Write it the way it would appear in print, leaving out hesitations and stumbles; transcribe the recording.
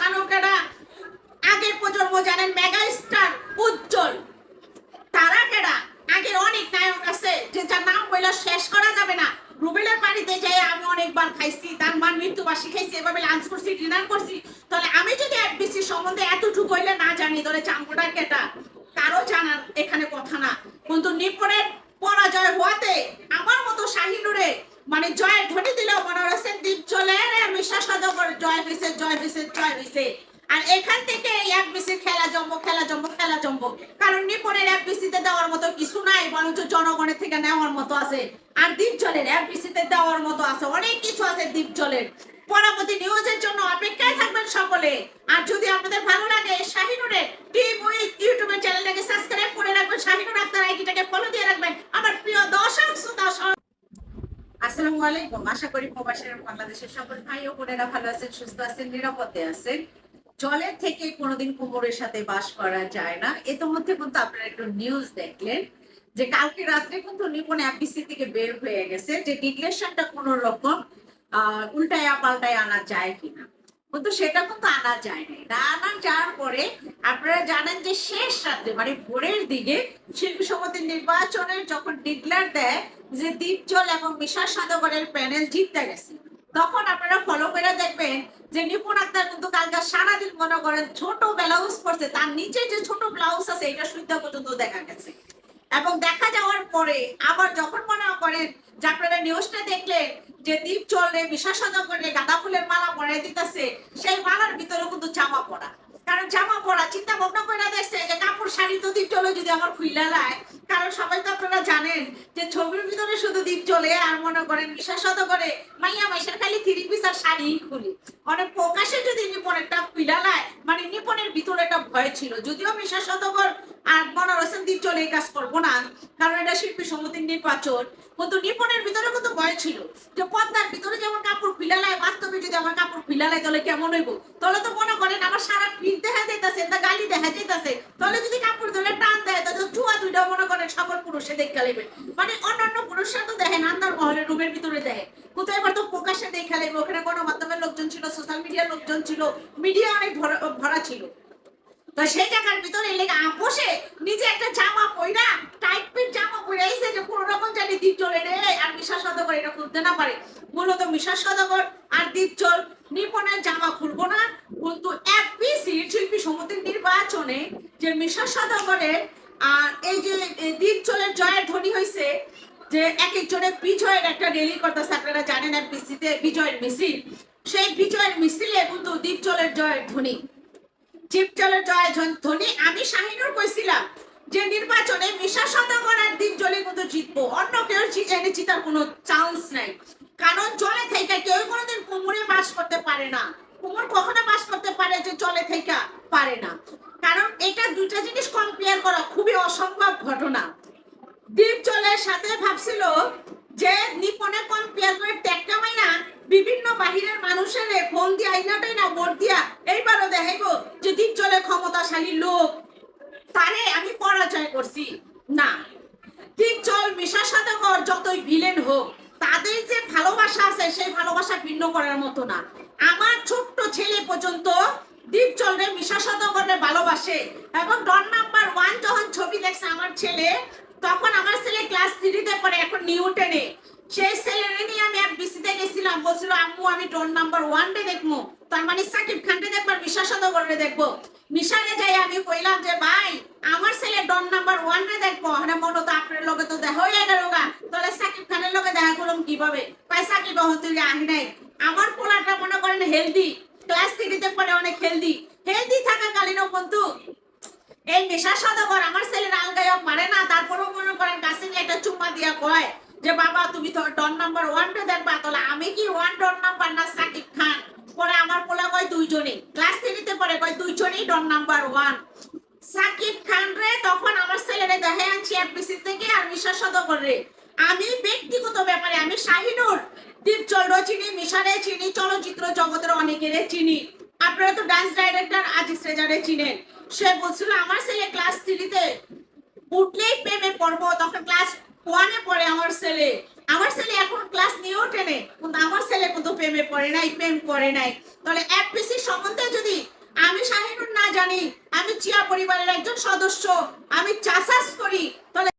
বসানো কেডা? আগের প্রজন্ম জানেন মেগা স্টার উজ্জ্বল, তারা কেডা? আগের অনেক নায়ক আছে যে যার নাম বইলা শেষ করা যাবে না। রুবেলের বাড়িতে যাই আমি অনেকবার খাইছি, তার মান মৃত্যুবার্ষী খাইছি, এভাবে লাঞ্চ করছি, ডিনার করছি। তাহলে আমি যদি এফবিসি সম্বন্ধে এতটুকু হইলে না জানি, তাহলে চাঙ্গুটা কেটা কারো জানার এখানে কথা না। কিন্তু নিপনের পরাজয় হওয়াতে আমার মতো শাহিনুরে মানে জয়ের ধ্বনি দিলেও মনে হচ্ছে দ্বীপ চলে বিশ্বাস করে জয় হয়েছে, জয় হয়েছে, জয় হয়েছে। আর এখান থেকে এফবিসি খেলা জমবো, খেলা জমবো, খেলা জমবো। কারণ নিপনের এফবিসিতে দেওয়ার মতো কিছু নাই, বরঞ্চ জনগণের থেকে নেওয়ার মতো আছে। আর দ্বীপজলের এফবিসিতে দেওয়ার মতো আছে, অনেক কিছু আছে দ্বীপজলের। পরবর্তী নিউজের জন্য অপেক্ষায় থাকবেন সকলে। আর যদি আপনাদের ভালো লাগে শাহিনুরের টিম উইথ ইউটিউবের চ্যানেলটাকে সাবস্ক্রাইব করে রাখবেন, শাহিনুর আক্তার আইডিটাকে ফলো দিয়ে রাখবেন। আমার প্রিয় দর্শক শ্রোতা আসসালামু আলাইকুম। আশা করি প্রবাসের বাংলাদেশের সকল ভাই ও বোনেরা ভালো আছেন, সুস্থ আছেন, নিরাপদে আছেন। জলের থেকে কোনোদিন কুমোরের সাথে বাস করা যায় না। ইতিমধ্যে কিন্তু আপনারা একটু নিউজ দেখলেন যে কালকে রাত্রে কিন্তু নিপন এফবিসি থেকে বের হয়ে গেছে যে ডিক্লেরেশনটা কোনো রকম উল্টায়া পাল্টায় আনা যায় কিনা। কিন্তু সেটা কিন্তু আনা যায় না। আনা যাওয়ার পরে আপনারা জানেন যে শেষ রাত্রে মানে ভোরের দিকে শিল্পী সমিতির নির্বাচনের যখন ডিক্লেয়ার দেয় যে দ্বীপজল এবং মিশা সদাগরের প্যানেল জিততে গেছে, তখন আপনারা ফলো করে দেখবেন যে নিপুণ আক্তার কিন্তু কালকে সারাদিন মনে করেন ছোট ব্লাউজ পরছে, তার নিচে যে ছোট ব্লাউজ আছে এটা সুবিধা পর্যন্ত দেখা গেছে। এবং দেখা যাওয়ার পরে আবার যখন মনে করেন যে আপনারা নিউজটা দেখলেন যে দ্বীপ চলে বিশ্বাস করে গাঁদা ফুলের মালা পরাই দিতেছে, সেই মালার ভিতরে কিন্তু জামা পরা। কারণ জামা পরা চিন্তা ভাবনা করে দেখছে যে কাপড় শাড়ি তো দ্বীপ চলে যদি আমার খুইলা লায়। কারণ সবাই তো আপনারা জানেন যে ছবির ভিতরে শুধু দ্বীপ চলে আর মনে করেন বিশ্বাস করে মাইয়া মাইশের খালি থ্রি পিস আর শাড়ি খুলি। অনেক প্রকাশে যদি নিপন একটা খুইলা লায় মানে নিপনের ভিতরে একটা ভয় ছিল, যদিও বিশ্বাস আর মনে হোসেন দ্বীপ চলে এই কাজ করবো না, কারণ এটা শিল্পী সমিতির নির্বাচন। কিন্তু নিপনের ভিতরে কিন্তু ভয় ছিল যে পর্দার ভিতরে যেমন কাপড় ফিলালায়, বাস্তবে যদি আমার কাপড় ফিলালায় তাহলে কেমন হইব। তাহলে তো মনে করেন আমার সারা পিঠ দেখা যাইতেছে, গালি দেখা যাইতেছে, তাহলে যদি কাপড় ধরে টান দেয় তাহলে চুয়া দুইটা মনে করেন সকল পুরুষে দেখতে লাগবে। মানে অন্যান্য পুরুষরা তো দেখেন আন্দার মহলে রুমের ভিতরে দেখে, কিন্তু এবার তো প্রকাশ্যে দেখা লাগবে। ওখানে গণমাধ্যমের লোকজন ছিল, সোশ্যাল মিডিয়ার লোকজন ছিল, মিডিয়া অনেক ভরা ছিল। তো সেই জায়গার ভিতরে লেগে বসে নিজে একটা জামা পইরা টাইট ফিট জামা পইরা এসে যে কোনো রকম জানি দ্বীপ চলে রে আর বিশ্বাস সদাগর এটা খুলতে না পারে। মূলত বিশ্বাস সদাগর আর দ্বীপ চল নিপনের জামা খুলবো না, কিন্তু এফবিসি শিল্পী সমিতির নির্বাচনে যে বিশ্বাস সদাগরের আর এই যে দ্বীপ চলের জয়ের ধ্বনি হয়েছে যে এক একজনের বিজয়ের একটা রেলি করতেছে। আপনারা জানেন এফবিসিতে বিজয়ের মিছিল, সেই বিজয়ের মিছিলে কিন্তু দ্বীপ চলের জয়ের ধ্বনি, চিপচলের জয় ধ্বনি। আমি শাহিনুর কইছিলাম যে নির্বাচনে মিশা সদাগর আর দ্বীপজলে কিন্তু জিতবো, অন্য কেউ এনে জিতার কোনো চান্স নাই। কারণ জলে থেকে কেউ কোনোদিন কুমুরে বাস করতে পারে না। কুমুর কখনো বাস করতে পারে যে জলে থেকে পারে না। কারণ এটা দুইটা জিনিস কম্পেয়ার করা খুবই অসম্ভব ঘটনা। দ্বীপজলের সাথে ভাবছিল যে নিপনে কম্পেয়ার করে টেক্কা মাইনা বিভিন্ন বাহিরের মানুষের ফোন দিয়া আইনাটাই না ভোট দিয়া এইবারও দেখাইব যে দ্বীপজলে ক্ষমতাশালী লোক, তারে আমি পরাজয় করছি না। দ্বীপজল মিশা সদাগর যতই ভিলেন হোক, তাদের যে ভালোবাসা আছে সেই ভালোবাসা ভিন্ন করার মতো না। আমার ছোট্ট ছেলে পর্যন্ত দ্বীপজলে মিশা সদাগরে ভালোবাসে। এবং ডন নাম্বার 1 যখন ছবি দেখছে আমার ছেলে, তখন আমার ছেলে ক্লাস 3-তে পড়ে, এখন নিউ 10-এ। সেই ছেলেরে নিয়ে আমি এফবিসিতে গেছিলাম, বলছিল আম্মু আমি ডন নাম্বার 1-রে দেখবো, তার মানে সাকিব খানরে দেখবো আর মিশা সদাগরে দেখবো। মিশারে যাই আমি কইলাম যে ভাই আমার ছেলে ডন নাম্বার 1-রে দেখবো, মানে মনে তো আপনার লগে তো দেখা হয়ে গেল গা, তাহলে সাকিব খানের লগে দেখা করলাম কিভাবে? ভাই সাকিব তুই আহি নাই। আমার পোলাটা মনে করেন হেলদি, ক্লাস 3-তে পড়ে, অনেক হেলদি। হেলদি থাকাকালীনও কিন্তু এই মিশা সদাগর আমার ছেলের আলগাইয়া পারে না, তারপরেও মনে করেন কাছে একটা চুম্মা দিয়া কয় যে বাবা তুমি তো ডন নাম্বার 1-টা দেখবা, তাহলে আমি কি 1 ডন নাম্বার না সাকিব খান? পরে আমার পোলা কয় দুইজনই, ক্লাস 3-তে পড়ে, কয় দুইজনই ডন নাম্বার 1 সাকিব খান রে। তখন আমার ছেলেরে দেখে আনছি এফবিসি থেকে আর মিশা সদাগর রে। আমি ব্যক্তিগত ব্যাপারে আমি শাহিনুর দ্বীপজল চিনি, মিশারে চিনি, চলচ্চিত্র জগতের অনেকের চিনি। আপনারা তো ডান্স ডাইরেক্টর আজিজ রেজারে চিনেন। সে বলছিল আমার ছেলে ক্লাস 3-তে উঠলেই প্রেমে পড়বো, তখন ক্লাস 1-এ পড়ে আমার ছেলে। আমার ছেলে এখন ক্লাস নিউ 10-এ, কিন্তু আমার ছেলে কিন্তু প্রেমে পড়ে নাই, প্রেম করে নাই। তাহলে এফপিসি সম্বন্ধে যদি আমি শাহিনুর না জানি, আমি চিয়া পরিবারের একজন সদস্য, আমি চাষাস করি, তাহলে